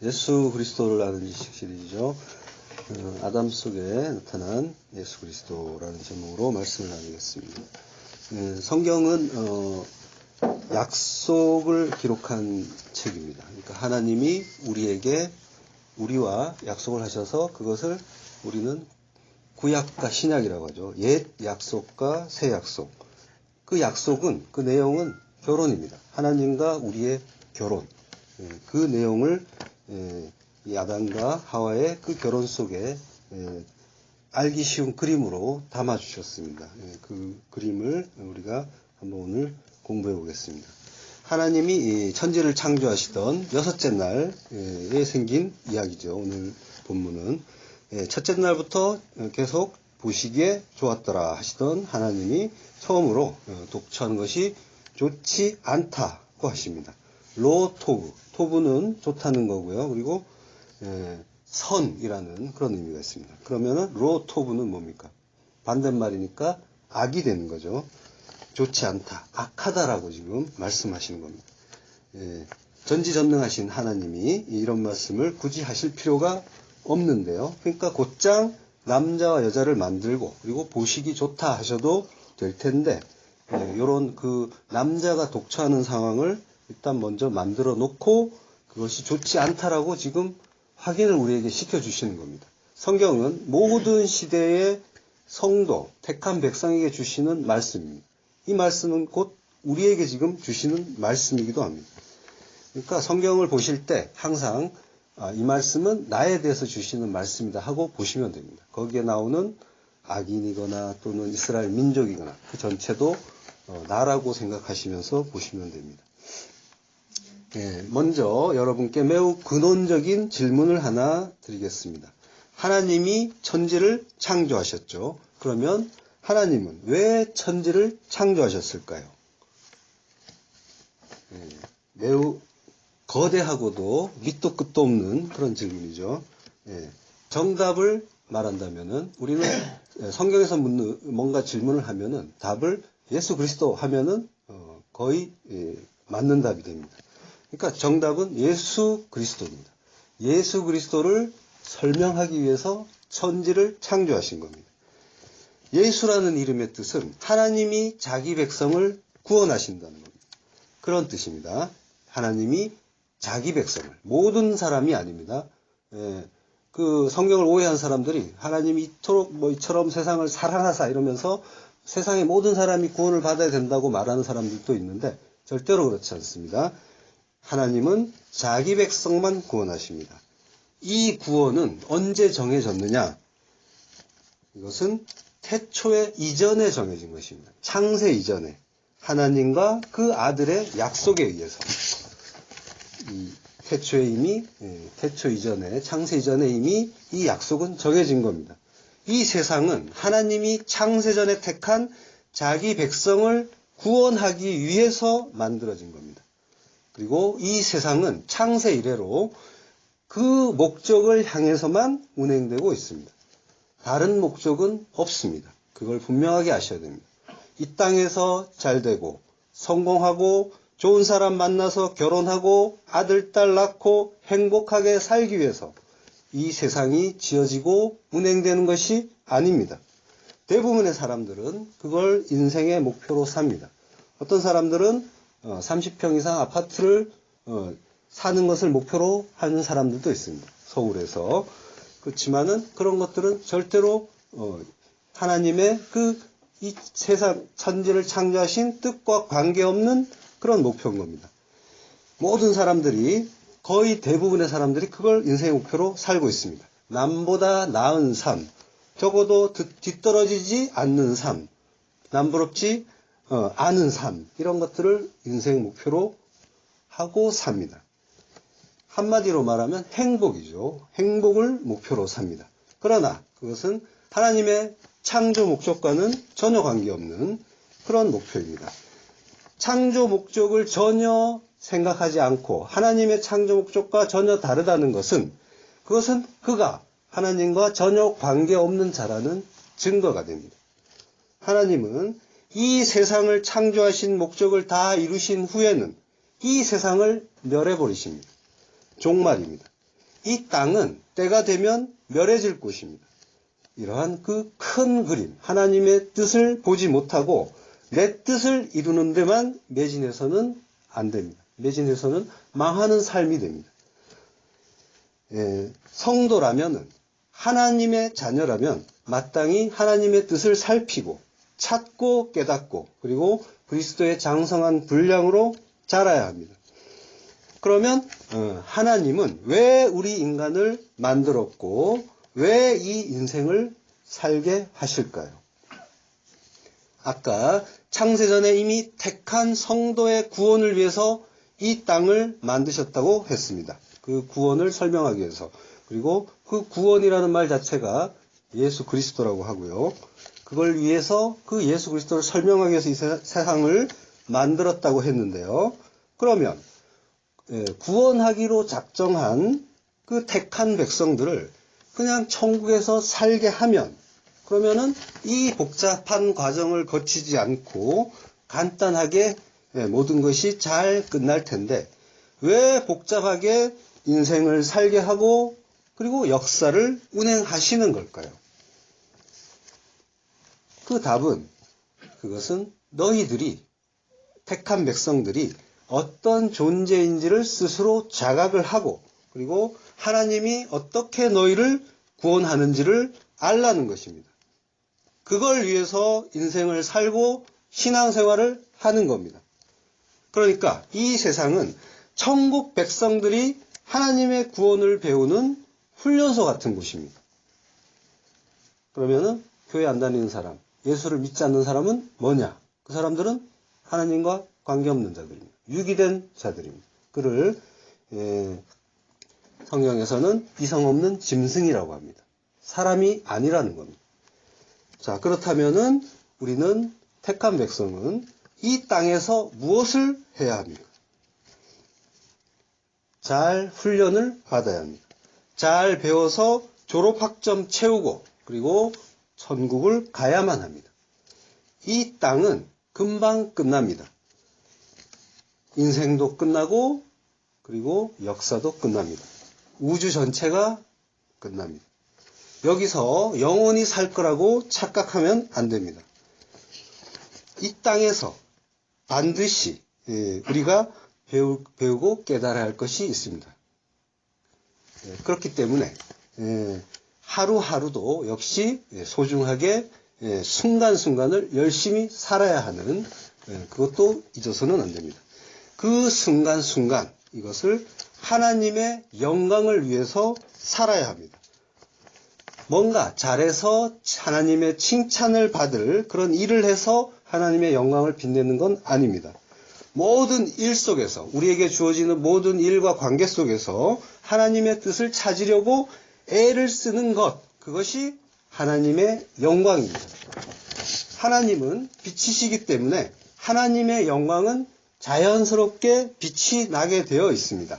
예수 그리스도를 아는 지식 시리즈죠. 아담 속에 나타난 예수 그리스도라는 제목으로 말씀을 나누겠습니다. 성경은 약속을 기록한 책입니다. 그러니까 하나님이 우리와 약속을 하셔서 그것을 우리는 구약과 신약이라고 하죠. 옛 약속과 새 약속. 그 약속은, 그 내용은 결혼입니다. 하나님과 우리의 결혼. 그 내용을 이 아담과 하와의 그 결혼 속에 알기 쉬운 그림으로 담아 주셨습니다. 그 그림을 우리가 한번 오늘 공부해 보겠습니다. 하나님이 이 천지를 창조하시던 여섯째 날에 생긴 이야기죠. 오늘 본문은 첫째 날부터 계속 보시기에 좋았더라 하시던 하나님이 처음으로 독처한 것이 좋지 않다고 하십니다. 로토브, 토브는 좋다는 거고요. 그리고 선이라는 그런 의미가 있습니다. 그러면은 로토브는 뭡니까? 반대말이니까 악이 되는 거죠. 좋지 않다, 악하다라고 지금 말씀하시는 겁니다. 전지전능하신 하나님이 이런 말씀을 굳이 하실 필요가 없는데요. 그러니까 곧장 남자와 여자를 만들고 그리고 보시기 좋다 하셔도 될 텐데 이런 그 남자가 독처하는 상황을 일단 먼저 만들어 놓고 그것이 좋지 않다라고 지금 확인을 우리에게 시켜주시는 겁니다. 성경은 모든 시대의 성도, 택한 백성에게 주시는 말씀입니다. 이 말씀은 곧 우리에게 지금 주시는 말씀이기도 합니다. 그러니까 성경을 보실 때 항상 이 말씀은 나에 대해서 주시는 말씀이다 하고 보시면 됩니다. 거기에 나오는 악인이거나 또는 이스라엘 민족이거나 그 전체도 나라고 생각하시면서 보시면 됩니다. 먼저 여러분께 매우 근원적인 질문을 하나 드리겠습니다. 하나님이 천지를 창조하셨죠. 그러면 하나님은 왜 천지를 창조하셨을까요? 매우 거대하고도 밑도 끝도 없는 그런 질문이죠. 정답을 말한다면은 우리는 성경에서 묻는 뭔가 질문을 하면은 답을 예수 그리스도 하면은 거의 맞는 답이 됩니다. 그러니까 정답은 예수 그리스도입니다. 예수 그리스도를 설명하기 위해서 천지를 창조하신 겁니다. 예수라는 이름의 뜻은 하나님이 자기 백성을 구원하신다는 겁니다. 그런 뜻입니다. 하나님이 자기 백성을, 모든 사람이 아닙니다. 그 성경을 오해한 사람들이 하나님이 이토록 이처럼 세상을 사랑하사 이러면서 세상의 모든 사람이 구원을 받아야 된다고 말하는 사람들도 있는데 절대로 그렇지 않습니다. 하나님은 자기 백성만 구원하십니다. 이 구원은 언제 정해졌느냐? 이것은 태초에 이전에 정해진 것입니다. 창세 이전에 하나님과 그 아들의 약속에 의해서 태초 이전에 창세 이전에 이미 이 약속은 정해진 겁니다. 이 세상은 하나님이 창세 전에 택한 자기 백성을 구원하기 위해서 만들어진 겁니다. 그리고 이 세상은 창세 이래로 그 목적을 향해서만 운행되고 있습니다. 다른 목적은 없습니다. 그걸 분명하게 아셔야 됩니다. 이 땅에서 잘되고 성공하고 좋은 사람 만나서 결혼하고 아들, 딸 낳고 행복하게 살기 위해서 이 세상이 지어지고 운행되는 것이 아닙니다. 대부분의 사람들은 그걸 인생의 목표로 삽니다. 어떤 사람들은 30평 이상 아파트를 사는 것을 목표로 하는 사람들도 있습니다. 서울에서. 그렇지만은 그런 것들은 절대로 하나님의 이 세상 천지를 창조하신 뜻과 관계없는 그런 목표인 겁니다. 모든 사람들이, 거의 대부분의 사람들이 그걸 인생의 목표로 살고 있습니다. 남보다 나은 삶, 적어도 뒤떨어지지 않는 삶, 남부럽지 않은 삶, 이런 것들을 인생 목표로 하고 삽니다. 한마디로 말하면 행복이죠. 행복을 목표로 삽니다. 그러나 그것은 하나님의 창조 목적과는 전혀 관계없는 그런 목표입니다. 창조 목적을 전혀 생각하지 않고 하나님의 창조 목적과 전혀 다르다는 것은 그것은 그가 하나님과 전혀 관계없는 자라는 증거가 됩니다. 하나님은 이 세상을 창조하신 목적을 다 이루신 후에는 이 세상을 멸해버리십니다. 종말입니다. 이 땅은 때가 되면 멸해질 곳입니다. 이러한 그 큰 그림, 하나님의 뜻을 보지 못하고 내 뜻을 이루는 데만 매진해서는 안 됩니다. 매진해서는 망하는 삶이 됩니다. 성도라면은, 하나님의 자녀라면 마땅히 하나님의 뜻을 살피고 찾고 깨닫고 그리고 그리스도의 장성한 분량으로 자라야 합니다. 그러면 하나님은 왜 우리 인간을 만들었고 왜 이 인생을 살게 하실까요? 아까 창세전에 이미 택한 성도의 구원을 위해서 이 땅을 만드셨다고 했습니다. 그 구원을 설명하기 위해서. 그리고 그 구원이라는 말 자체가 예수 그리스도라고 하고요. 그걸 위해서 그 예수 그리스도를 설명하기 위해서 이 세상을 만들었다고 했는데요. 그러면 구원하기로 작정한 그 택한 백성들을 그냥 천국에서 살게 하면, 그러면은 이 복잡한 과정을 거치지 않고 간단하게 모든 것이 잘 끝날 텐데 왜 복잡하게 인생을 살게 하고 그리고 역사를 운행하시는 걸까요? 그 답은, 그것은 너희들이, 택한 백성들이 어떤 존재인지를 스스로 자각을 하고 그리고 하나님이 어떻게 너희를 구원하는지를 알라는 것입니다. 그걸 위해서 인생을 살고 신앙생활을 하는 겁니다. 그러니까 이 세상은 천국 백성들이 하나님의 구원을 배우는 훈련소 같은 곳입니다. 그러면은 교회 안 다니는 사람, 예수를 믿지 않는 사람은 뭐냐? 그 사람들은 하나님과 관계없는 자들입니다. 유기된 자들입니다. 그를 성경에서는 이성 없는 짐승이라고 합니다. 사람이 아니라는 겁니다. 자, 그렇다면은 우리는, 택한 백성은 이 땅에서 무엇을 해야 합니까? 잘 훈련을 받아야 합니다. 잘 배워서 졸업학점 채우고 그리고 천국을 가야만 합니다. 이 땅은 금방 끝납니다. 인생도 끝나고 그리고 역사도 끝납니다. 우주 전체가 끝납니다. 여기서 영원히 살 거라고 착각하면 안 됩니다. 이 땅에서 반드시 우리가 배우고 깨달아야 할 것이 있습니다. 그렇기 때문에 하루하루도 역시 소중하게 순간순간을 열심히 살아야 하는, 그것도 잊어서는 안 됩니다. 그 순간순간, 이것을 하나님의 영광을 위해서 살아야 합니다. 뭔가 잘해서 하나님의 칭찬을 받을 그런 일을 해서 하나님의 영광을 빛내는 건 아닙니다. 모든 일 속에서, 우리에게 주어지는 모든 일과 관계 속에서 하나님의 뜻을 찾으려고 애를 쓰는 것, 그것이 하나님의 영광입니다. 하나님은 빛이시기 때문에 하나님의 영광은 자연스럽게 빛이 나게 되어 있습니다.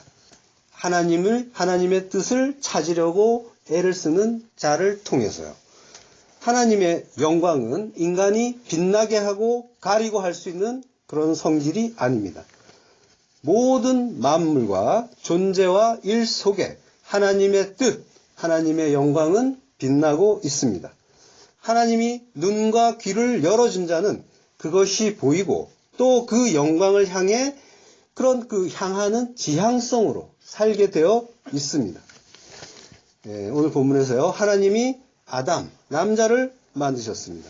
하나님의 뜻을 찾으려고 애를 쓰는 자를 통해서요. 하나님의 영광은 인간이 빛나게 하고 가리고 할 수 있는 그런 성질이 아닙니다. 모든 만물과 존재와 일 속에 하나님의 뜻, 하나님의 영광은 빛나고 있습니다. 하나님이 눈과 귀를 열어준 자는 그것이 보이고 또 그 영광을 향해 향하는 지향성으로 살게 되어 있습니다. 오늘 본문에서요, 하나님이 아담, 남자를 만드셨습니다.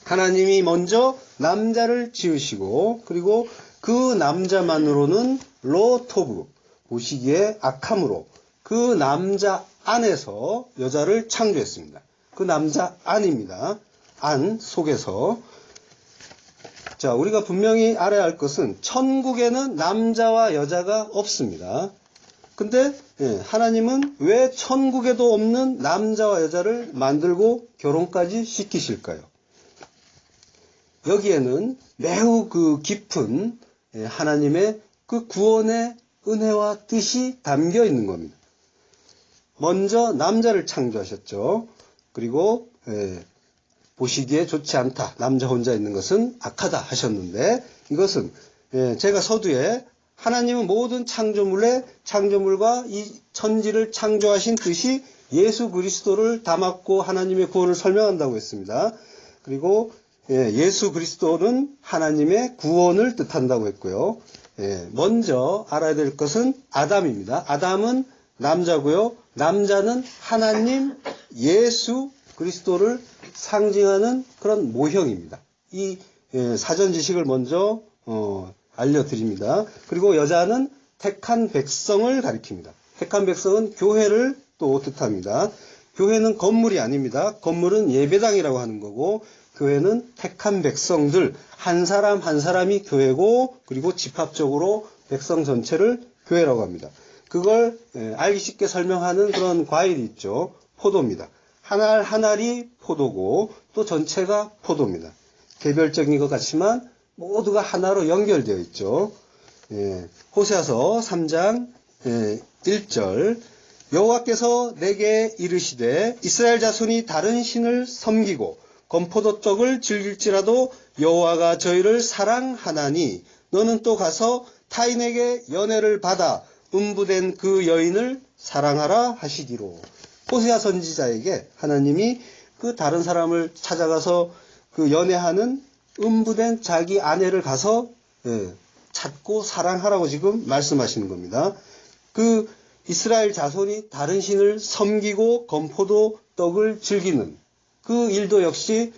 하나님이 먼저 남자를 지으시고 그리고 그 남자만으로는 로토브, 보시기에 악함으로 그 남자 안에서 여자를 창조했습니다. 그 남자 안입니다. 안 속에서. 자, 우리가 분명히 알아야 할 것은 천국에는 남자와 여자가 없습니다. 근데 하나님은 왜 천국에도 없는 남자와 여자를 만들고 결혼까지 시키실까요? 여기에는 매우 깊은 하나님의 그 구원의 은혜와 뜻이 담겨 있는 겁니다. 먼저 남자를 창조하셨죠. 그리고 보시기에 좋지 않다, 남자 혼자 있는 것은 악하다 하셨는데, 이것은 제가 서두에 하나님은 모든 창조물과 이 천지를 창조하신 뜻이 예수 그리스도를 담았고 하나님의 구원을 설명한다고 했습니다. 그리고 예수 그리스도는 하나님의 구원을 뜻한다고 했고요. 먼저 알아야 될 것은 아담입니다. 아담은 남자고요. 남자는 하나님 예수 그리스도를 상징하는 그런 모형입니다. 이 사전 지식을 먼저 알려드립니다. 그리고 여자는 택한 백성을 가리킵니다. 택한 백성은 교회를 또 뜻합니다. 교회는 건물이 아닙니다. 건물은 예배당이라고 하는 거고, 교회는 택한 백성들, 한 사람 한 사람이 교회고, 그리고 집합적으로 백성 전체를 교회라고 합니다. 그걸 알기 쉽게 설명하는 그런 과일이 있죠. 포도입니다. 한 알 한 알이 포도고 또 전체가 포도입니다. 개별적인 것 같지만 모두가 하나로 연결되어 있죠. 호세아서 3장 1절 여호와께서 내게 이르시되 이스라엘 자손이 다른 신을 섬기고 건포도 떡을 즐길지라도 여호와가 저희를 사랑하나니 너는 또 가서 타인에게 연애를 받아 음부된 그 여인을 사랑하라 하시기로. 호세아 선지자에게 하나님이 그 다른 사람을 찾아가서 그 연애하는 음부된 자기 아내를 가서 찾고 사랑하라고 지금 말씀하시는 겁니다. 그 이스라엘 자손이 다른 신을 섬기고 건포도 떡을 즐기는 그 일도 역시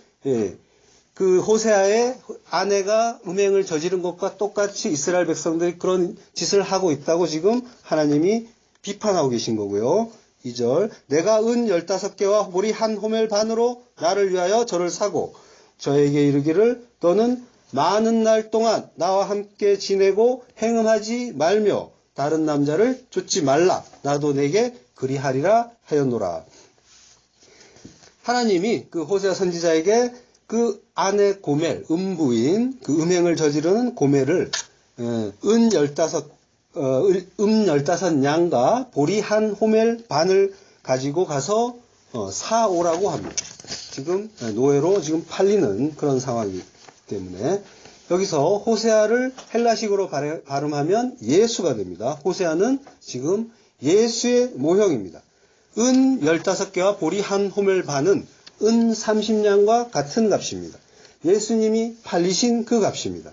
그 호세아의 아내가 음행을 저지른 것과 똑같이 이스라엘 백성들이 그런 짓을 하고 있다고 지금 하나님이 비판하고 계신 거고요. 2절 내가 은 15개와 보리 한 호멜 반으로 나를 위하여 저를 사고 저에게 이르기를 너는 많은 날 동안 나와 함께 지내고 행음하지 말며 다른 남자를 쫓지 말라. 나도 내게 그리하리라 하였노라. 하나님이 그 호세아 선지자에게 그 아내 고멜, 음부인 그 음행을 저지르는 고멜을 은 15양과 보리 한 호멜 반을 가지고 가서 사오라고 합니다. 지금 노예로 지금 팔리는 그런 상황이기 때문에 여기서 호세아를 헬라식으로 발음하면 예수가 됩니다. 호세아는 지금 예수의 모형입니다. 은 15개와 보리 한 호멜 반은 은 30냥과 같은 값입니다. 예수님이 팔리신 그 값입니다.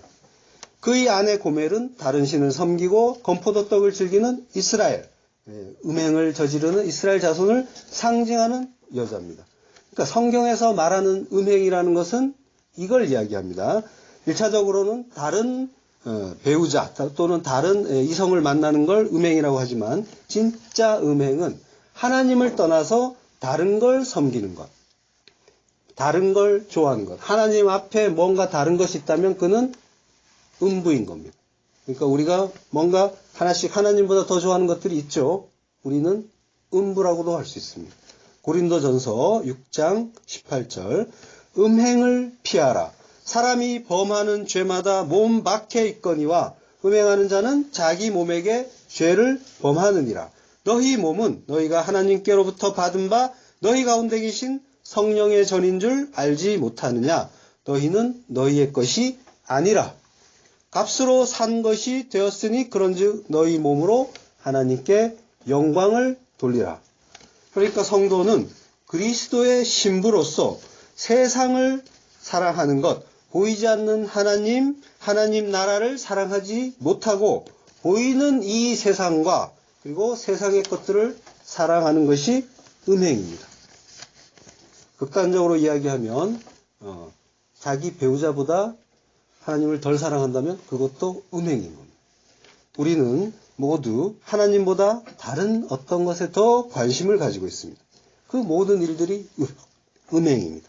그의 아내 고멜은 다른 신을 섬기고 건포도떡을 즐기는 이스라엘, 음행을 저지르는 이스라엘 자손을 상징하는 여자입니다. 그러니까 성경에서 말하는 음행이라는 것은 이걸 이야기합니다. 1차적으로는 다른 배우자 또는 다른 이성을 만나는 걸 음행이라고 하지만 진짜 음행은 하나님을 떠나서 다른 걸 섬기는 것, 다른 걸 좋아하는 것. 하나님 앞에 뭔가 다른 것이 있다면 그는 음부인 겁니다. 그러니까 우리가 뭔가 하나씩 하나님보다 더 좋아하는 것들이 있죠. 우리는 음부라고도 할 수 있습니다. 고린도전서 6장 18절 음행을 피하라. 사람이 범하는 죄마다 몸 박해 있거니와 음행하는 자는 자기 몸에게 죄를 범하느니라. 너희 몸은 너희가 하나님께로부터 받은 바 너희 가운데 계신 성령의 전인 줄 알지 못하느냐. 너희는 너희의 것이 아니라 값으로 산 것이 되었으니 그런즉 너희 몸으로 하나님께 영광을 돌리라. 그러니까 성도는 그리스도의 신부로서 세상을 사랑하는 것, 보이지 않는 하나님 나라를 사랑하지 못하고 보이는 이 세상과 그리고 세상의 것들을 사랑하는 것이 음행입니다. 극단적으로 이야기하면 자기 배우자보다 하나님을 덜 사랑한다면 그것도 음행인 겁니다. 우리는 모두 하나님보다 다른 어떤 것에 더 관심을 가지고 있습니다. 그 모든 일들이 음행입니다.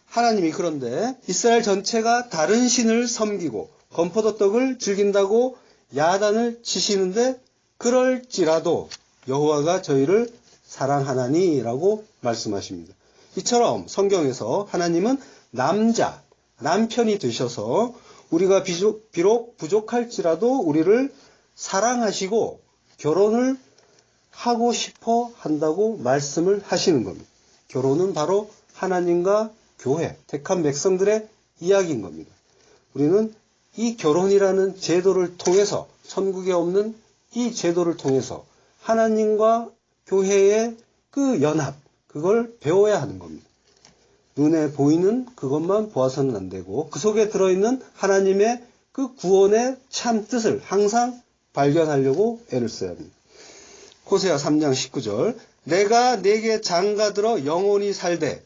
하나님이 그런데 이스라엘 전체가 다른 신을 섬기고 건포도떡을 즐긴다고 야단을 치시는데 그럴지라도 여호와가 저희를 사랑하나니라고 말씀하십니다. 이처럼 성경에서 하나님은 남편이 되셔서 우리가 비록 부족할지라도 우리를 사랑하시고 결혼을 하고 싶어 한다고 말씀을 하시는 겁니다. 결혼은 바로 하나님과 교회, 택한 백성들의 이야기인 겁니다. 우리는 이 결혼이라는 제도를 통해서 천국에 없는 이 제도를 통해서 하나님과 교회의 그 연합, 그걸 배워야 하는 겁니다. 눈에 보이는 그것만 보아서는 안 되고 그 속에 들어있는 하나님의 그 구원의 참 뜻을 항상 발견하려고 애를 써야 합니다. 호세아 3장 19절 내가 네게 장가들어 영원히 살되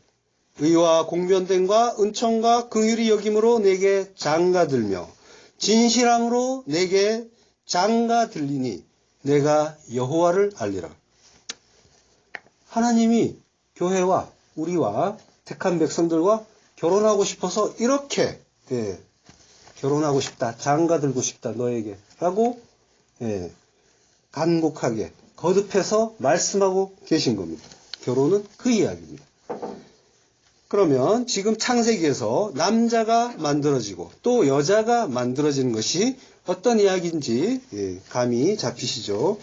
의와 공변됨과 은총과 긍휼이 여김으로 내게 장가들며 진실함으로 내게 장가들리니 내가 여호와를 알리라. 하나님이 교회와 우리와 택한 백성들과 결혼하고 싶어서 이렇게 결혼하고 싶다, 장가들고 싶다 너에게 라고 간곡하게 거듭해서 말씀하고 계신 겁니다. 결혼은 그 이야기입니다. 그러면 지금 창세기에서 남자가 만들어지고 또 여자가 만들어지는 것이 어떤 이야기인지 감이 잡히시죠?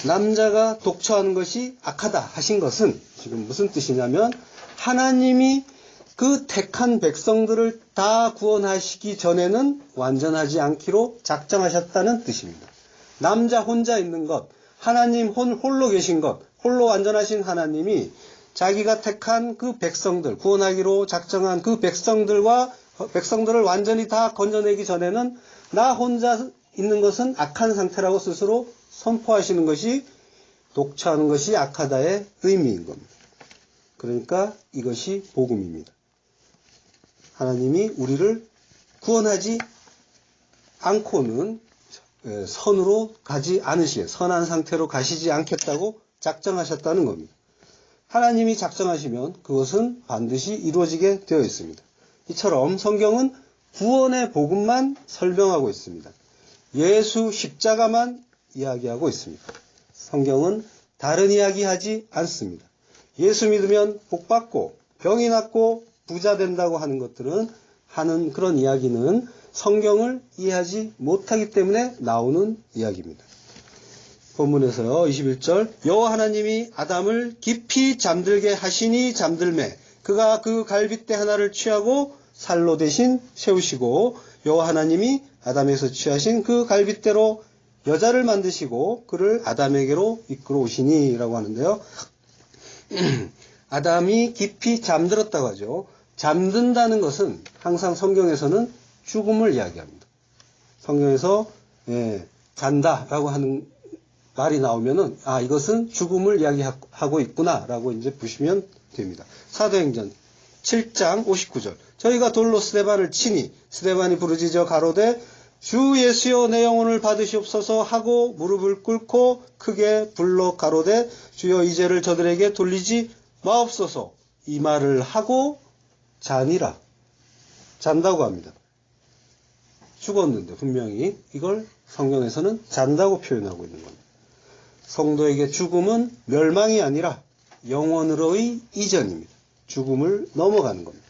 남자가 독처하는 것이 악하다 하신 것은 지금 무슨 뜻이냐면 하나님이 그 택한 백성들을 다 구원하시기 전에는 완전하지 않기로 작정하셨다는 뜻입니다. 남자 혼자 있는 것, 하나님 홀로 계신 것, 홀로 완전하신 하나님이 자기가 택한 그 백성들, 구원하기로 작정한 그 백성들을 완전히 다 건져내기 전에는 나 혼자 있는 것은 악한 상태라고 스스로 선포하시는 것이 독처하는 것이 악하다의 의미인 겁니다. 그러니까 이것이 복음입니다. 하나님이 우리를 구원하지 않고는 선으로 가지 않으시게, 선한 상태로 가시지 않겠다고 작정하셨다는 겁니다. 하나님이 작정하시면 그것은 반드시 이루어지게 되어 있습니다. 이처럼 성경은 구원의 복음만 설명하고 있습니다. 예수 십자가만 이야기하고 있습니다. 성경은 다른 이야기하지 않습니다. 예수 믿으면 복받고 병이 낫고 부자 된다고 하는 것들은 하는 그런 이야기는 성경을 이해하지 못하기 때문에 나오는 이야기입니다. 본문에서요 21절 여호와 하나님이 아담을 깊이 잠들게 하시니 잠들매 그가 그 갈빗대 하나를 취하고 살로 대신 세우시고 여호와 하나님이 아담에서 취하신 그 갈빗대로 여자를 만드시고 그를 아담에게로 이끌어 오시니 라고 하는데요. 아담이 깊이 잠들었다고 하죠. 잠든다는 것은 항상 성경에서는 죽음을 이야기합니다. 성경에서 잔다라고 하는 말이 나오면은 이것은 죽음을 이야기하고 있구나라고 이제 보시면 됩니다. 사도행전 7장 59절 저희가 돌로 스데반을 치니 스데반이 부르짖어 가로되 주 예수여 내 영혼을 받으시옵소서 하고 무릎을 꿇고 크게 불러 가로되 주여 이 죄를 저들에게 돌리지 마옵소서 이 말을 하고 자니라. 잔다고 합니다. 죽었는데 분명히 이걸 성경에서는 잔다고 표현하고 있는 겁니다. 성도에게 죽음은 멸망이 아니라 영원으로의 이전입니다. 죽음을 넘어가는 겁니다.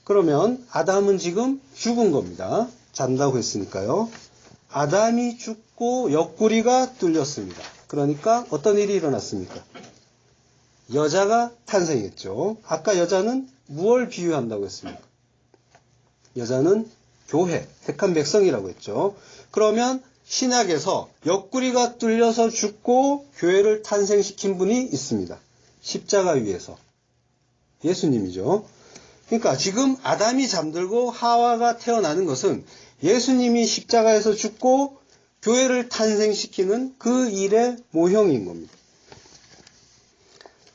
그러면 아담은 지금 죽은 겁니다. 잔다고 했으니까요. 아담이 죽고 옆구리가 뚫렸습니다. 그러니까 어떤 일이 일어났습니까? 여자가 탄생했죠. 아까 여자는 무엇을 비유한다고 했습니까? 여자는 교회, 택한 백성이라고 했죠. 그러면 신약에서 옆구리가 뚫려서 죽고 교회를 탄생시킨 분이 있습니다. 십자가 위에서. 예수님이죠. 그러니까 지금 아담이 잠들고 하와가 태어나는 것은 예수님이 십자가에서 죽고 교회를 탄생시키는 그 일의 모형인 겁니다.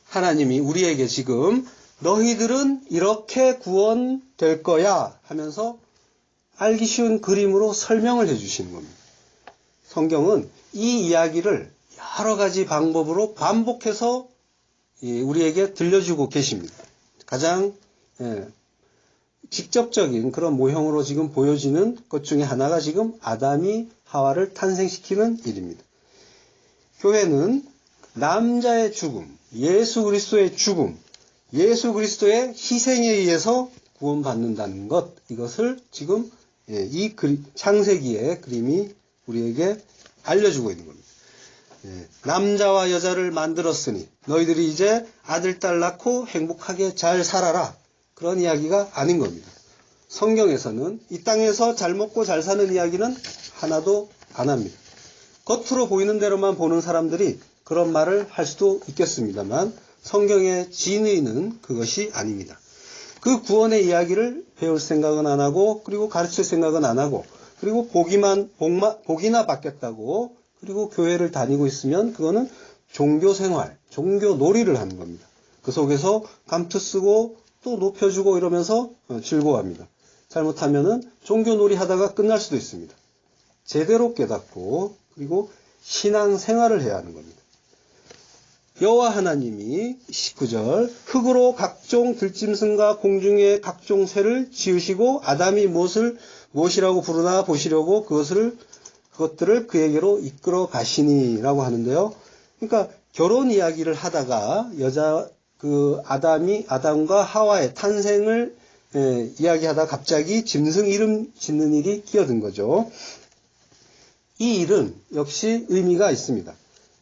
하나님이 우리에게 지금 너희들은 이렇게 구원될 거야 하면서 알기 쉬운 그림으로 설명을 해주시는 겁니다. 성경은 이 이야기를 여러 가지 방법으로 반복해서 우리에게 들려주고 계십니다. 가장 직접적인 그런 모형으로 지금 보여지는 것 중에 하나가 지금 아담이 하와를 탄생시키는 일입니다. 교회는 남자의 죽음, 예수 그리스도의 죽음, 예수 그리스도의 희생에 의해서 구원받는다는 것, 이것을 지금 이 창세기의 그림이 우리에게 알려주고 있는 겁니다. 남자와 여자를 만들었으니 너희들이 이제 아들, 딸 낳고 행복하게 잘 살아라. 그런 이야기가 아닌 겁니다. 성경에서는 이 땅에서 잘 먹고 잘 사는 이야기는 하나도 안 합니다. 겉으로 보이는 대로만 보는 사람들이 그런 말을 할 수도 있겠습니다만 성경의 진의는 그것이 아닙니다. 그 구원의 이야기를 배울 생각은 안 하고 그리고 가르칠 생각은 안 하고 그리고 복이나 받겠다고 그리고 교회를 다니고 있으면 그거는 종교생활, 종교놀이를 하는 겁니다. 그 속에서 감투 쓰고 또 높여주고 이러면서 즐거워합니다. 잘못하면은 종교놀이 하다가 끝날 수도 있습니다. 제대로 깨닫고 그리고 신앙생활을 해야 하는 겁니다. 여호와 하나님이 19절 흙으로 각종 들짐승과 공중의 각종 새를 지으시고 아담이 무엇이라고 부르나 보시려고 그것들을 그에게로 이끌어 가시니라고 하는데요. 그러니까 결혼 이야기를 하다가 아담과 하와의 탄생을 이야기하다 갑자기 짐승 이름 짓는 일이 끼어든 거죠. 이 일은 역시 의미가 있습니다.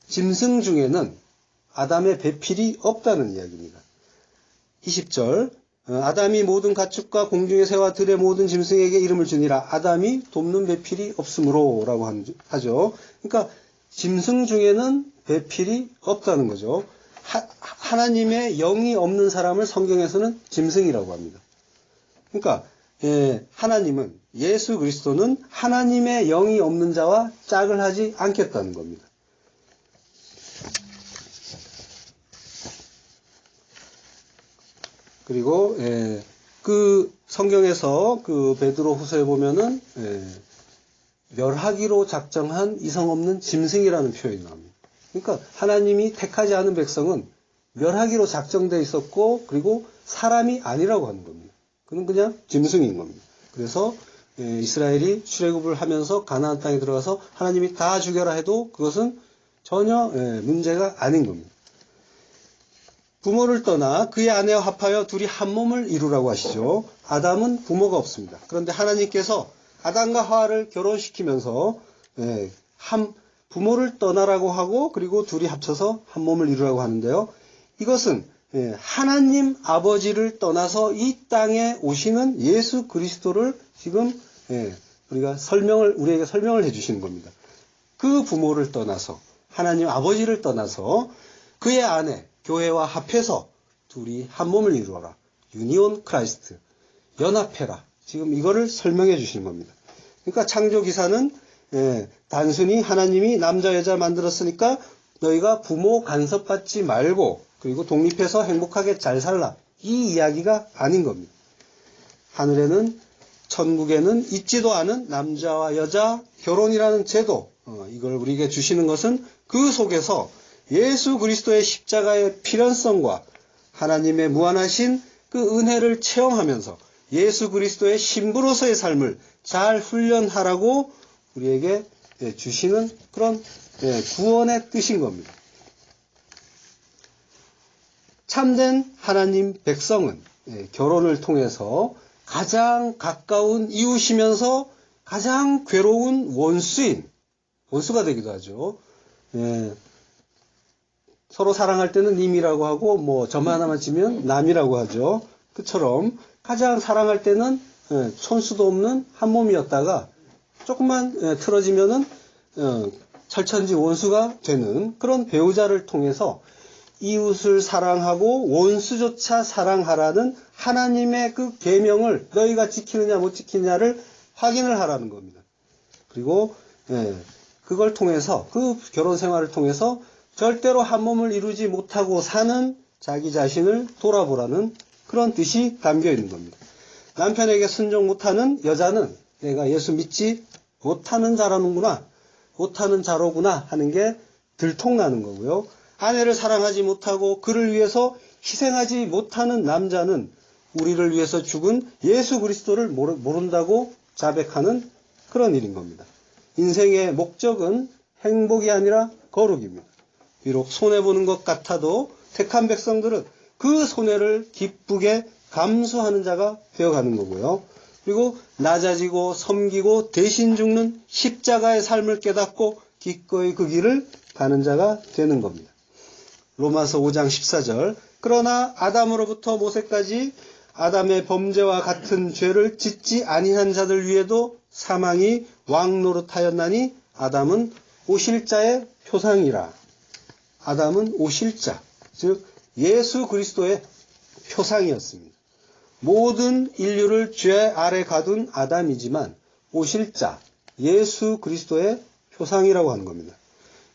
짐승 중에는 아담의 배필이 없다는 이야기입니다. 20절 아담이 모든 가축과 공중의 새와 들의 모든 짐승에게 이름을 주니라. 아담이 돕는 배필이 없으므로 라고 하죠. 그러니까 짐승 중에는 배필이 없다는 거죠. 하나님의 영이 없는 사람을 성경에서는 짐승이라고 합니다. 그러니까 하나님은 예수 그리스도는 하나님의 영이 없는 자와 짝을 하지 않겠다는 겁니다. 그리고 그 성경에서 그 베드로 후서에 보면은 멸하기로 작정한 이성 없는 짐승이라는 표현이 나옵니다. 그러니까 하나님이 택하지 않은 백성은 멸하기로 작정되어 있었고 그리고 사람이 아니라고 하는 겁니다. 그는 그냥 짐승인 겁니다. 그래서 이스라엘이 출애굽을 하면서 가나안 땅에 들어가서 하나님이 다 죽여라 해도 그것은 전혀 문제가 아닌 겁니다. 부모를 떠나 그의 아내와 합하여 둘이 한 몸을 이루라고 하시죠. 아담은 부모가 없습니다. 그런데 하나님께서 아담과 하와를 결혼시키면서 부모를 떠나라고 하고 그리고 둘이 합쳐서 한 몸을 이루라고 하는데요. 이것은 하나님 아버지를 떠나서 이 땅에 오시는 예수 그리스도를 지금 우리에게 설명을 해주시는 겁니다. 그 부모를 떠나서 하나님 아버지를 떠나서 그의 아내 교회와 합해서 둘이 한 몸을 이루어라. 유니온 크라이스트. 연합해라. 지금 이거를 설명해 주시는 겁니다. 그러니까 창조기사는 단순히 하나님이 남자 여자 만들었으니까 너희가 부모 간섭받지 말고 그리고 독립해서 행복하게 잘 살라. 이 이야기가 아닌 겁니다. 하늘에는 천국에는 있지도 않은 남자와 여자 결혼이라는 제도 이걸 우리에게 주시는 것은 그 속에서 예수 그리스도의 십자가의 필연성과 하나님의 무한하신 그 은혜를 체험하면서 예수 그리스도의 신부로서의 삶을 잘 훈련하라고 우리에게 주시는 그런 구원의 뜻인 겁니다. 참된 하나님 백성은 결혼을 통해서 가장 가까운 이웃이면서 가장 괴로운 원수가 되기도 하죠. 서로 사랑할 때는 님이라고 하고 점 하나만 치면 남이라고 하죠. 그처럼 가장 사랑할 때는 손수도 없는 한 몸이었다가 조금만 틀어지면은 철천지 원수가 되는 그런 배우자를 통해서 이웃을 사랑하고 원수조차 사랑하라는 하나님의 그 계명을 너희가 지키느냐 못 지키느냐를 확인을 하라는 겁니다. 그리고 그걸 통해서 그 결혼 생활을 통해서 절대로 한 몸을 이루지 못하고 사는 자기 자신을 돌아보라는 그런 뜻이 담겨 있는 겁니다. 남편에게 순종 못하는 여자는 내가 예수 믿지 못하는 자로구나 하는 게 들통나는 거고요. 아내를 사랑하지 못하고 그를 위해서 희생하지 못하는 남자는 우리를 위해서 죽은 예수 그리스도를 모른다고 자백하는 그런 일인 겁니다. 인생의 목적은 행복이 아니라 거룩입니다. 비록 손해보는 것 같아도 택한 백성들은 그 손해를 기쁘게 감수하는 자가 되어가는 거고요. 그리고 낮아지고 섬기고 대신 죽는 십자가의 삶을 깨닫고 기꺼이 그 길을 가는 자가 되는 겁니다. 로마서 5장 14절 그러나 아담으로부터 모세까지 아담의 범죄와 같은 죄를 짓지 아니한 자들 위에도 사망이 왕노릇하였나니 아담은 오실자의 표상이라. 아담은 오실자, 즉 예수 그리스도의 표상이었습니다. 모든 인류를 죄 아래 가둔 아담이지만 오실자, 예수 그리스도의 표상이라고 하는 겁니다.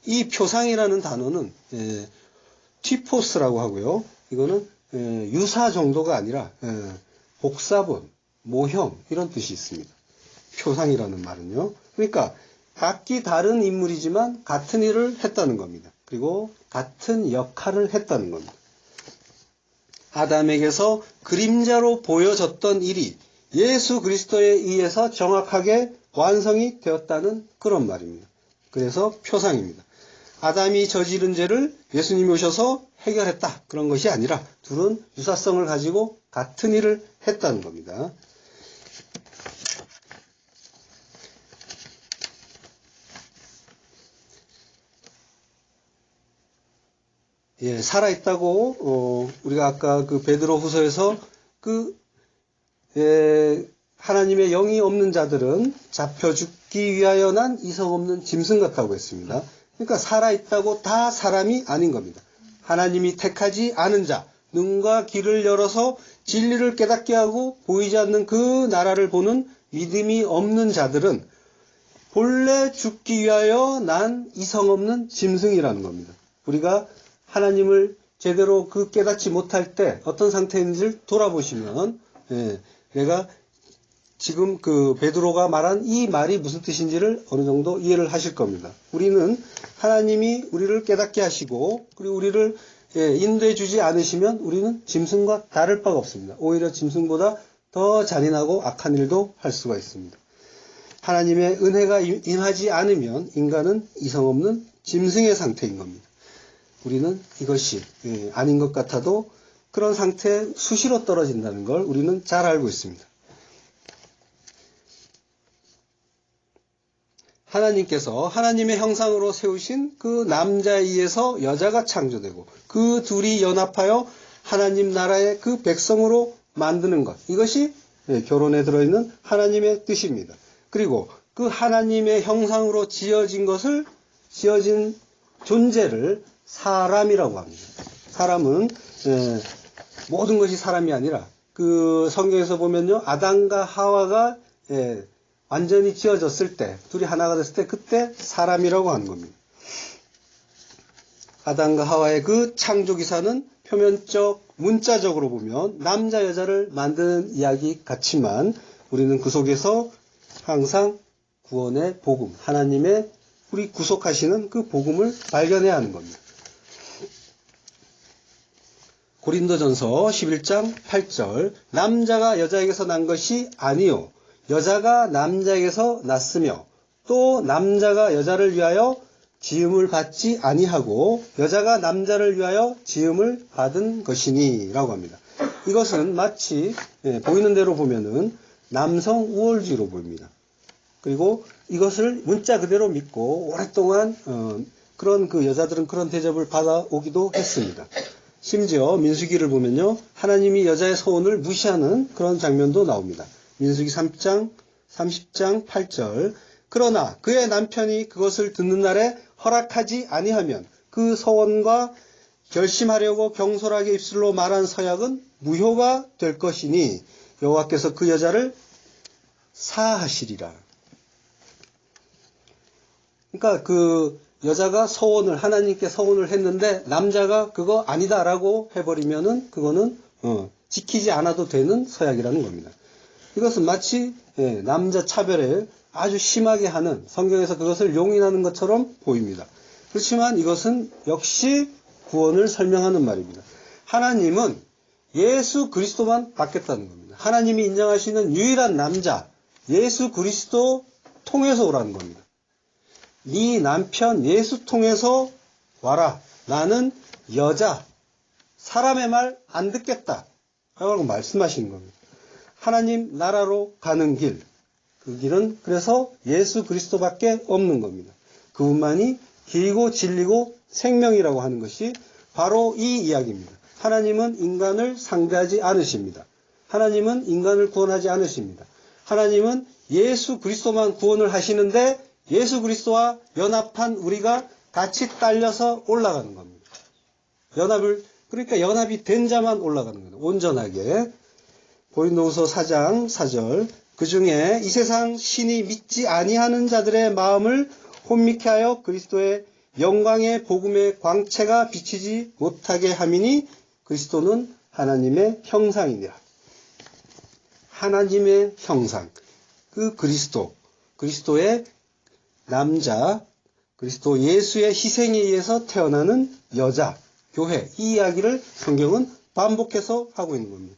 이 표상이라는 단어는 티포스라고 하고요. 이거는 유사 정도가 아니라 복사본, 모형 이런 뜻이 있습니다. 표상이라는 말은요. 그러니까 각기 다른 인물이지만 같은 일을 했다는 겁니다. 그리고 같은 역할을 했다는 겁니다. 아담에게서 그림자로 보여졌던 일이 예수 그리스도에 의해서 정확하게 완성이 되었다는 그런 말입니다. 그래서 표상입니다. 아담이 저지른 죄를 예수님이 오셔서 해결했다. 그런 것이 아니라 둘은 유사성을 가지고 같은 일을 했다는 겁니다. 살아있다고, 우리가 아까 그 베드로 후서에서 하나님의 영이 없는 자들은 잡혀 죽기 위하여 난 이성 없는 짐승 같다고 했습니다. 그러니까 살아있다고 다 사람이 아닌 겁니다. 하나님이 택하지 않은 자, 눈과 귀를 열어서 진리를 깨닫게 하고 보이지 않는 그 나라를 보는 믿음이 없는 자들은 본래 죽기 위하여 난 이성 없는 짐승이라는 겁니다. 우리가 하나님을 제대로 깨닫지 못할 때 어떤 상태인지를 돌아보시면 내가 지금 베드로가 말한 이 말이 무슨 뜻인지를 어느 정도 이해를 하실 겁니다. 우리는 하나님이 우리를 깨닫게 하시고 그리고 우리를 인도해 주지 않으시면 우리는 짐승과 다를 바가 없습니다. 오히려 짐승보다 더 잔인하고 악한 일도 할 수가 있습니다. 하나님의 은혜가 임하지 않으면 인간은 이성 없는 짐승의 상태인 겁니다. 우리는 이것이 아닌 것 같아도 그런 상태에 수시로 떨어진다는 걸 우리는 잘 알고 있습니다. 하나님께서 하나님의 형상으로 세우신 그 남자에 의해서 여자가 창조되고 그 둘이 연합하여 하나님 나라의 그 백성으로 만드는 것. 이것이 결혼에 들어있는 하나님의 뜻입니다. 그리고 그 하나님의 형상으로 지어진 존재를 사람이라고 합니다. 사람은 모든 것이 사람이 아니라 성경에서 보면요. 아담과 하와가 완전히 지어졌을 때, 둘이 하나가 됐을 때 그때 사람이라고 하는 겁니다. 아담과 하와의 그 창조기사는 표면적, 문자적으로 보면 남자, 여자를 만드는 이야기 같지만 우리는 그 속에서 항상 구원의 복음, 하나님의 우리 구속하시는 그 복음을 발견해야 하는 겁니다. 고린도전서 11장 8절 남자가 여자에게서 난 것이 아니요 여자가 남자에게서 났으며 또 남자가 여자를 위하여 지음을 받지 아니하고 여자가 남자를 위하여 지음을 받은 것이니 라고 합니다. 이것은 마치 보이는 대로 보면은 남성 우월주의로 보입니다. 그리고 이것을 문자 그대로 믿고 오랫동안 그런 여자들은 그런 대접을 받아오기도 했습니다. 심지어 민수기를 보면요. 하나님이 여자의 소원을 무시하는 그런 장면도 나옵니다. 민수기 3장 30장 8절 그러나 그의 남편이 그것을 듣는 날에 허락하지 아니하면 그 소원과 결심하려고 경솔하게 입술로 말한 서약은 무효가 될 것이니 여호와께서 그 여자를 사하시리라. 그러니까 여자가 하나님께 서원을 했는데 남자가 그거 아니다라고 해버리면은 그거는 지키지 않아도 되는 서약이라는 겁니다. 이것은 마치 남자 차별을 아주 심하게 하는 성경에서 그것을 용인하는 것처럼 보입니다. 그렇지만 이것은 역시 구원을 설명하는 말입니다. 하나님은 예수 그리스도만 받겠다는 겁니다. 하나님이 인정하시는 유일한 남자 예수 그리스도 통해서 오라는 겁니다. 네 남편 예수 통해서 와라. 나는 여자 사람의 말 안 듣겠다 라고 말씀하시는 겁니다. 하나님 나라로 가는 길, 그 길은 그래서 예수 그리스도밖에 없는 겁니다. 그분만이 길고 진리고 생명이라고 하는 것이 바로 이 이야기입니다. 하나님은 인간을 상대하지 않으십니다. 하나님은 인간을 구원하지 않으십니다. 하나님은 예수 그리스도만 구원을 하시는데 예수 그리스도와 연합한 우리가 같이 딸려서 올라가는 겁니다. 그러니까 연합이 된 자만 올라가는 거예요. 온전하게. 고린도후서 4장 4절. 그 중에 이 세상 신이 믿지 아니하는 자들의 마음을 혼미케 하여 그리스도의 영광의 복음의 광채가 비치지 못하게 함이니 그리스도는 하나님의 형상이니라. 하나님의 형상. 그 그리스도의 남자, 그리스도 예수의 희생에 의해서 태어나는 여자, 교회, 이 이야기를 성경은 반복해서 하고 있는 겁니다.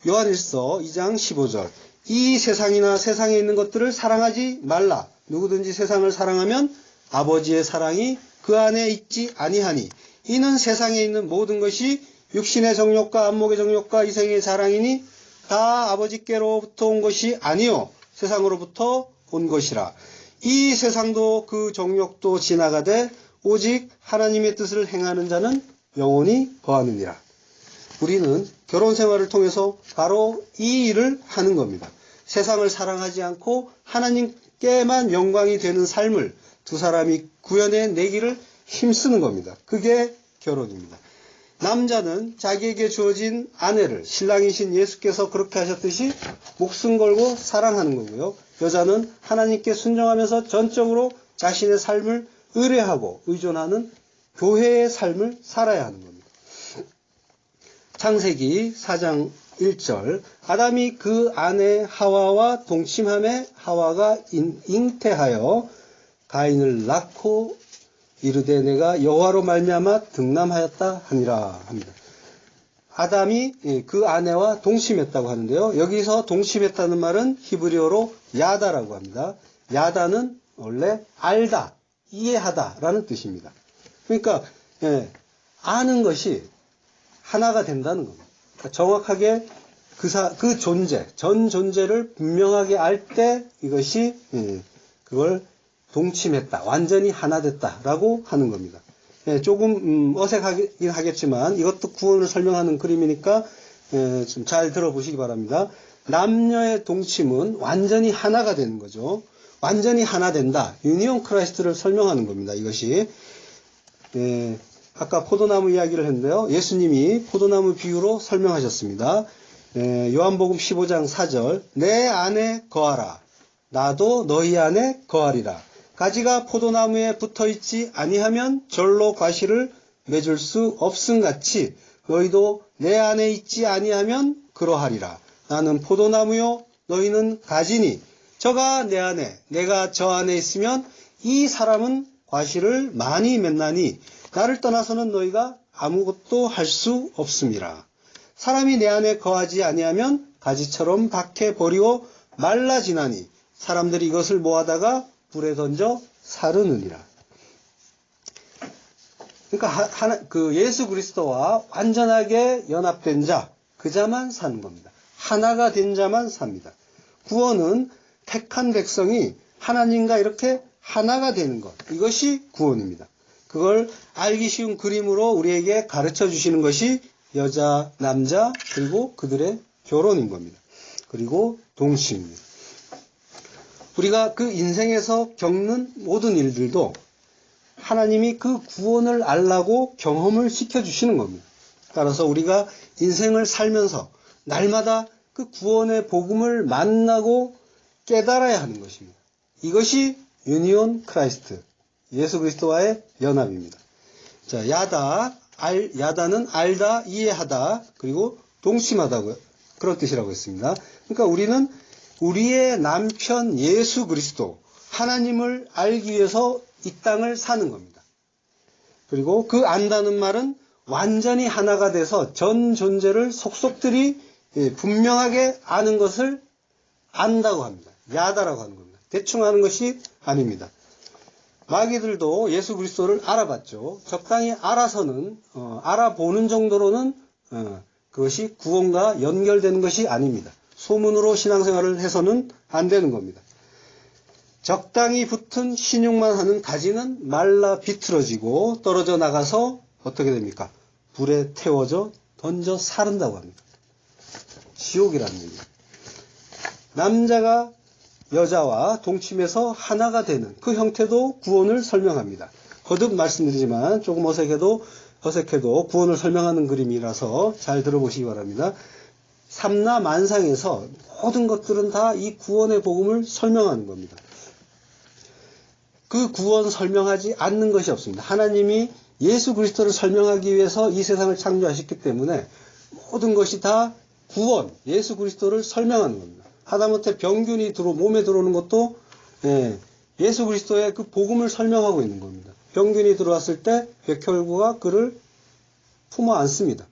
요한일서 2장 15절. 이 세상이나 세상에 있는 것들을 사랑하지 말라. 누구든지 세상을 사랑하면 아버지의 사랑이 그 안에 있지 아니하니 이는 세상에 있는 모든 것이 육신의 정욕과 안목의 정욕과 이생의 자랑이니 다 아버지께로부터 온 것이 아니요 세상으로부터 온 것이라. 이 세상도 그 정욕도 지나가되 오직 하나님의 뜻을 행하는 자는 영원히 거하느니라. 우리는 결혼 생활을 통해서 바로 이 일을 하는 겁니다. 세상을 사랑하지 않고 하나님께만 영광이 되는 삶을 두 사람이 구현해 내기를 힘쓰는 겁니다. 그게 결혼입니다. 남자는 자기에게 주어진 아내를 신랑이신 예수께서 그렇게 하셨듯이 목숨 걸고 사랑하는 거고요. 여자는 하나님께 순종하면서 전적으로 자신의 삶을 의뢰하고 의존하는 교회의 삶을 살아야 하는 겁니다. 창세기 4장 1절. 아담이 그 아내 하와와 동침함에 하와가 잉태하여 가인을 낳고 이르되 내가 여호와로 말미암아 등남하였다 하니라 합니다. 아담이 그 아내와 동침했다고 하는데요. 여기서 동침했다는 말은 히브리어로 야다라고 합니다. 야다는 원래 알다, 이해하다라는 뜻입니다. 그러니까 아는 것이 하나가 된다는 겁니다. 그러니까 정확하게 그 존재, 전 존재를 분명하게 알 때 이것이 그걸 동침했다, 완전히 하나 됐다라고 하는 겁니다. 조금 어색하긴 하겠지만 이것도 구원을 설명하는 그림이니까 좀 잘 들어보시기 바랍니다. 남녀의 동침은 완전히 하나가 되는 거죠. 완전히 하나 된다. 유니온 크라이스트를 설명하는 겁니다. 이것이 아까 포도나무 이야기를 했는데요. 예수님이 포도나무 비유로 설명하셨습니다. 요한복음 15장 4절. 내 안에 거하라. 나도 너희 안에 거하리라. 가지가 포도나무에 붙어있지 아니하면 절로 과실을 맺을 수 없음같이 너희도 내 안에 있지 아니하면 그러하리라. 나는 포도나무요 너희는 가지니 저가 내 안에 내가 저 안에 있으면 이 사람은 과실을 많이 맺나니 나를 떠나서는 너희가 아무것도 할 수 없음이라. 사람이 내 안에 거하지 아니하면 가지처럼 박해 버리고 말라지나니 사람들이 이것을 모아다가 불에 던져 사르느니라. 그러니까 그 예수 그리스도와 완전하게 연합된 자, 그 자만 사는 겁니다. 하나가 된 자만 삽니다. 구원은 택한 백성이 하나님과 이렇게 하나가 되는 것, 이것이 구원입니다. 그걸 알기 쉬운 그림으로 우리에게 가르쳐 주시는 것이 여자, 남자, 그리고 그들의 결혼인 겁니다. 그리고 동침입니다. 우리가 그 인생에서 겪는 모든 일들도 하나님이 그 구원을 알라고 경험을 시켜주시는 겁니다. 따라서 우리가 인생을 살면서 날마다 그 구원의 복음을 만나고 깨달아야 하는 것입니다. 이것이 유니온 크라이스트, 예수 그리스도와의 연합입니다. 자, 야다는 알다, 이해하다, 그리고 동침하다고요. 그런 뜻이라고 했습니다. 그러니까 우리는 우리의 남편 예수 그리스도, 하나님을 알기 위해서 이 땅을 사는 겁니다. 그리고 그 안다는 말은 완전히 하나가 돼서 전 존재를 속속들이 분명하게 아는 것을 안다고 합니다. 야다라고 하는 겁니다. 대충 아는 것이 아닙니다. 마귀들도 예수 그리스도를 알아봤죠. 적당히 알아서는 알아보는 정도로는 그것이 구원과 연결되는 것이 아닙니다. 소문으로 신앙생활을 해서는 안 되는 겁니다. 적당히 붙은 신용만 하는 가지는 말라 비틀어지고 떨어져 나가서 어떻게 됩니까? 불에 태워져 던져 사른다고 합니다. 지옥이라는 얘기예요. 남자가 여자와 동침해서 하나가 되는 그 형태도 구원을 설명합니다. 거듭 말씀드리지만 조금 어색해도 구원을 설명하는 그림이라서 잘 들어보시기 바랍니다. 삼라만상에서 모든 것들은 다 이 구원의 복음을 설명하는 겁니다. 그 구원 설명하지 않는 것이 없습니다. 하나님이 예수 그리스도를 설명하기 위해서 이 세상을 창조하셨기 때문에 모든 것이 다 구원, 예수 그리스도를 설명하는 겁니다. 하다못해 병균이 몸에 들어오는 것도 예수 그리스도의 그 복음을 설명하고 있는 겁니다. 병균이 들어왔을 때 백혈구가 그를 품어 안습니다.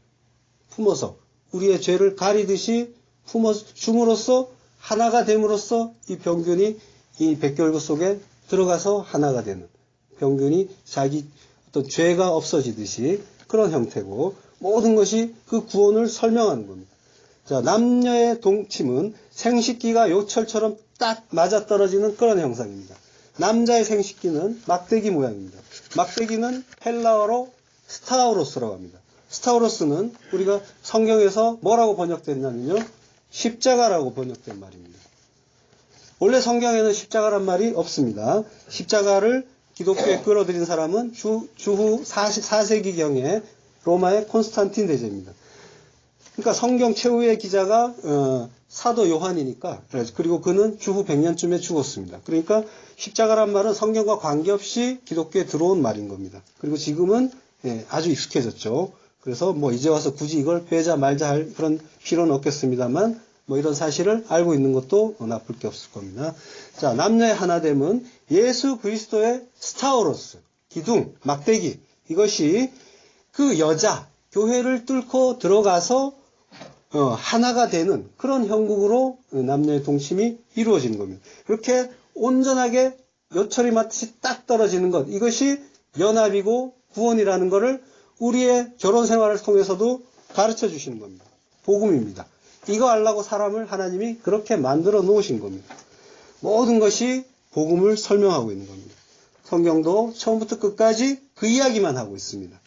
품어서 우리의 죄를 가리듯이 품어 줌으로써 하나가 됨으로써 이 병균이 이 백혈구 속에 들어가서 하나가 되는, 병균이 자기 어떤 죄가 없어지듯이 그런 형태고, 모든 것이 그 구원을 설명하는 겁니다. 자, 남녀의 동침은 생식기가 요철처럼 딱 맞아떨어지는 그런 형상입니다. 남자의 생식기는 막대기 모양입니다. 막대기는 헬라어로 스타우로스라고 합니다. 스타우로스는 우리가 성경에서 뭐라고 번역됐냐면요, 십자가라고 번역된 말입니다. 원래 성경에는 십자가란 말이 없습니다. 십자가를 기독교에 끌어들인 사람은 주후 4세기경에 로마의 콘스탄틴 대제입니다. 그러니까 성경 최후의 기자가 사도 요한이니까, 그리고 그는 주후 100년쯤에 죽었습니다. 그러니까 십자가란 말은 성경과 관계없이 기독교에 들어온 말인 겁니다. 그리고 지금은 아주 익숙해졌죠. 그래서 뭐 이제 와서 굳이 이걸 빼자 말자 할 그런 필요는 없겠습니다만, 뭐 이런 사실을 알고 있는 것도 나쁠 게 없을 겁니다. 자, 남녀의 하나됨은 예수 그리스도의 스타우로스, 기둥, 막대기, 이것이 그 여자, 교회를 뚫고 들어가서 하나가 되는 그런 형국으로 남녀의 동침이 이루어지는 겁니다. 그렇게 온전하게 요철이 맞듯이 딱 떨어지는 것, 이것이 연합이고 구원이라는 것을 우리의 결혼 생활을 통해서도 가르쳐 주시는 겁니다. 복음입니다. 이거 알라고 사람을 하나님이 그렇게 만들어 놓으신 겁니다. 모든 것이 복음을 설명하고 있는 겁니다. 성경도 처음부터 끝까지 그 이야기만 하고 있습니다.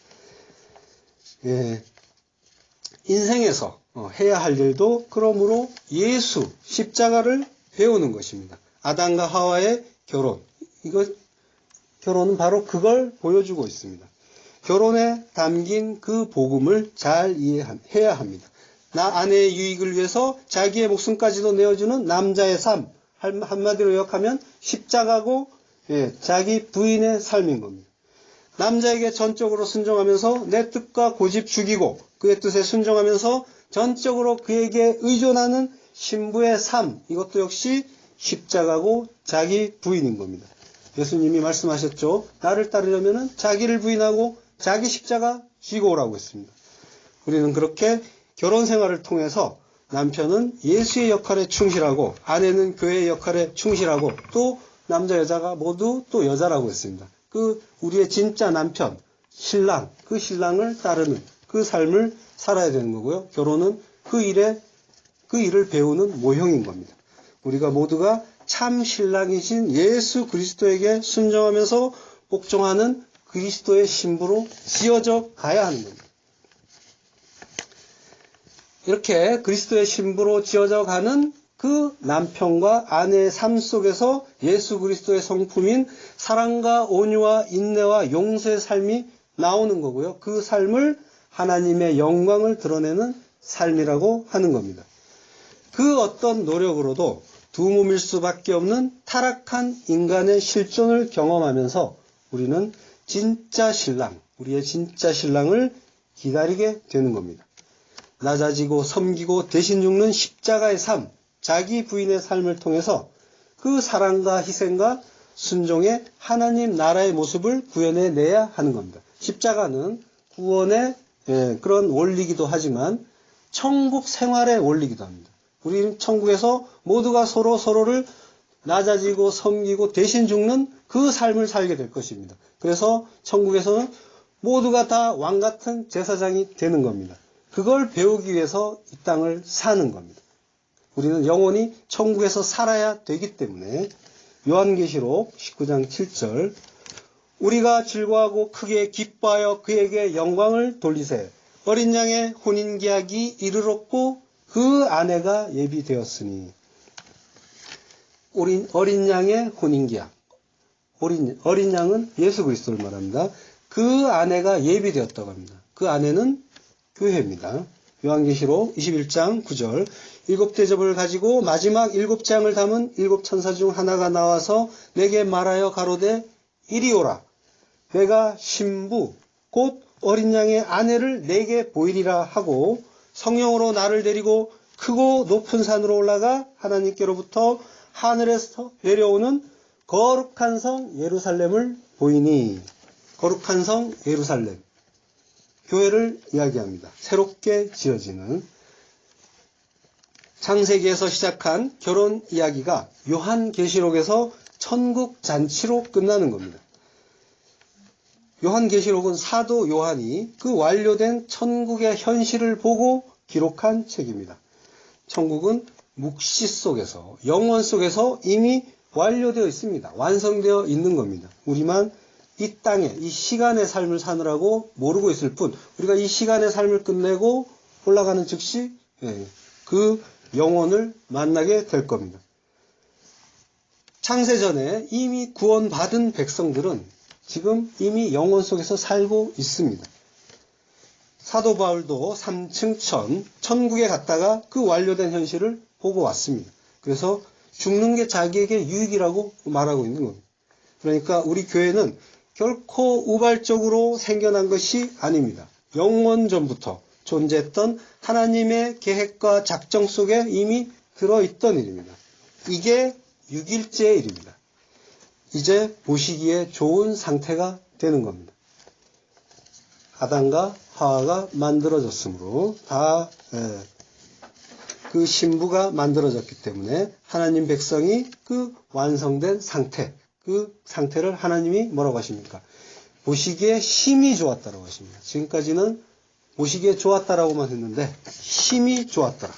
인생에서 해야 할 일도 그러므로 예수, 십자가를 배우는 것입니다. 아담과 하와의 결혼, 결혼은 바로 그걸 보여주고 있습니다. 결혼에 담긴 그 복음을 잘 이해해야 합니다. 나 아내의 유익을 위해서 자기의 목숨까지도 내어주는 남자의 삶, 한마디로 요약하면 십자가고 자기 부인의 삶인 겁니다. 남자에게 전적으로 순종하면서 내 뜻과 고집 죽이고 그의 뜻에 순종하면서 전적으로 그에게 의존하는 신부의 삶, 이것도 역시 십자가고 자기 부인인 겁니다. 예수님이 말씀하셨죠. 나를 따르려면 자기를 부인하고 자기 십자가 지고 오라고 했습니다. 우리는 그렇게 결혼 생활을 통해서 남편은 예수의 역할에 충실하고 아내는 교회의 역할에 충실하고 또 남자 여자가 모두 또 여자라고 했습니다. 그 우리의 진짜 남편, 신랑, 그 신랑을 따르는 그 삶을 살아야 되는 거고요. 결혼은 그 일을 배우는 모형인 겁니다. 우리가 모두가 참 신랑이신 예수 그리스도에게 순종하면서 복종하는 그리스도의 신부로 지어져 가야 하는 겁니다. 이렇게 그리스도의 신부로 지어져 가는 그 남편과 아내의 삶 속에서 예수 그리스도의 성품인 사랑과 온유와 인내와 용서의 삶이 나오는 거고요. 그 삶을 하나님의 영광을 드러내는 삶이라고 하는 겁니다. 그 어떤 노력으로도 두 몸일 수밖에 없는 타락한 인간의 실존을 경험하면서 우리는 진짜 신랑, 우리의 진짜 신랑을 기다리게 되는 겁니다. 낮아지고 섬기고 대신 죽는 십자가의 삶, 자기 부인의 삶을 통해서 그 사랑과 희생과 순종의 하나님 나라의 모습을 구현해내야 하는 겁니다. 십자가는 구원의 그런 원리이기도 하지만 천국 생활의 원리이기도 합니다. 우리는 천국에서 모두가 서로를 낮아지고 섬기고 대신 죽는 그 삶을 살게 될 것입니다. 그래서 천국에서는 모두가 다 왕같은 제사장이 되는 겁니다. 그걸 배우기 위해서 이 땅을 사는 겁니다. 우리는 영원히 천국에서 살아야 되기 때문에 요한계시록 19장 7절 우리가 즐거워하고 크게 기뻐하여 그에게 영광을 돌리세 어린 양의 혼인계약이 이르렀고 그 아내가 예비되었으니 어린 양의 혼인계약. 어린 양은 예수 그리스도를 말합니다. 그 아내가 예비되었다고 합니다. 그 아내는 교회입니다. 요한계시록 21장 9절 7대접을 가지고 마지막 7장을 담은 7천사 중 하나가 나와서 내게 말하여 가로되 이리 오라. 내가 신부 곧 어린 양의 아내를 내게 보이리라 하고 성령으로 나를 데리고 크고 높은 산으로 올라가 하나님께로부터 하늘에서 내려오는 거룩한 성 예루살렘을 보이니. 거룩한 성 예루살렘. 교회를 이야기합니다. 새롭게 지어지는. 창세기에서 시작한 결혼 이야기가 요한계시록에서 천국 잔치로 끝나는 겁니다. 요한계시록은 사도 요한이 그 완료된 천국의 현실을 보고 기록한 책입니다. 천국은 묵시 속에서, 영원 속에서 이미 완료되어 있습니다. 완성되어 있는 겁니다. 우리만 이 땅에, 이 시간의 삶을 사느라고 모르고 있을 뿐, 우리가 이 시간의 삶을 끝내고 올라가는 즉시 그 영혼을 만나게 될 겁니다. 창세전에 이미 구원받은 백성들은 지금 이미 영혼 속에서 살고 있습니다. 사도 바울도 3층 천국에 갔다가 그 완료된 현실을 보고 왔습니다. 그래서 죽는 게 자기에게 유익이라고 말하고 있는 겁니다. 그러니까 우리 교회는 결코 우발적으로 생겨난 것이 아닙니다. 영원 전부터 존재했던 하나님의 계획과 작정 속에 이미 들어있던 일입니다. 이게 6일째의 일입니다. 이제 보시기에 좋은 상태가 되는 겁니다. 아담과 하와가 만들어졌으므로 다 그 신부가 만들어졌기 때문에 하나님 백성이 그 완성된 상태, 그 상태를 하나님이 뭐라고 하십니까? 보시기에 힘이 좋았다라고 하십니다. 지금까지는 보시기에 좋았다라고만 했는데 힘이 좋았더라.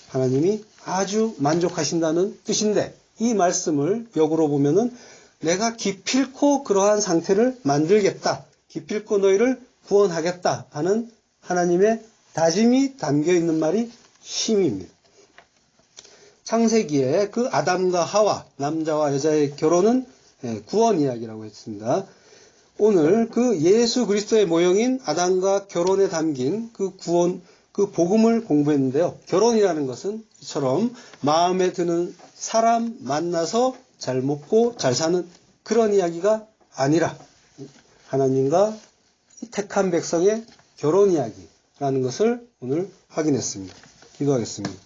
하나님이 아주 만족하신다는 뜻인데 이 말씀을 역으로 보면은 내가 기필코 그러한 상태를 만들겠다. 기필코 너희를 구원하겠다 하는 하나님의 다짐이 담겨 있는 말이 힘입니다. 창세기에 그 아담과 하와, 남자와 여자의 결혼은 구원 이야기라고 했습니다. 오늘 그 예수 그리스도의 모형인 아담과 결혼에 담긴 그 구원, 그 복음을 공부했는데요. 결혼이라는 것은 이처럼 마음에 드는 사람 만나서 잘 먹고 잘 사는 그런 이야기가 아니라 하나님과 택한 백성의 결혼 이야기라는 것을 오늘 확인했습니다. 기도하겠습니다.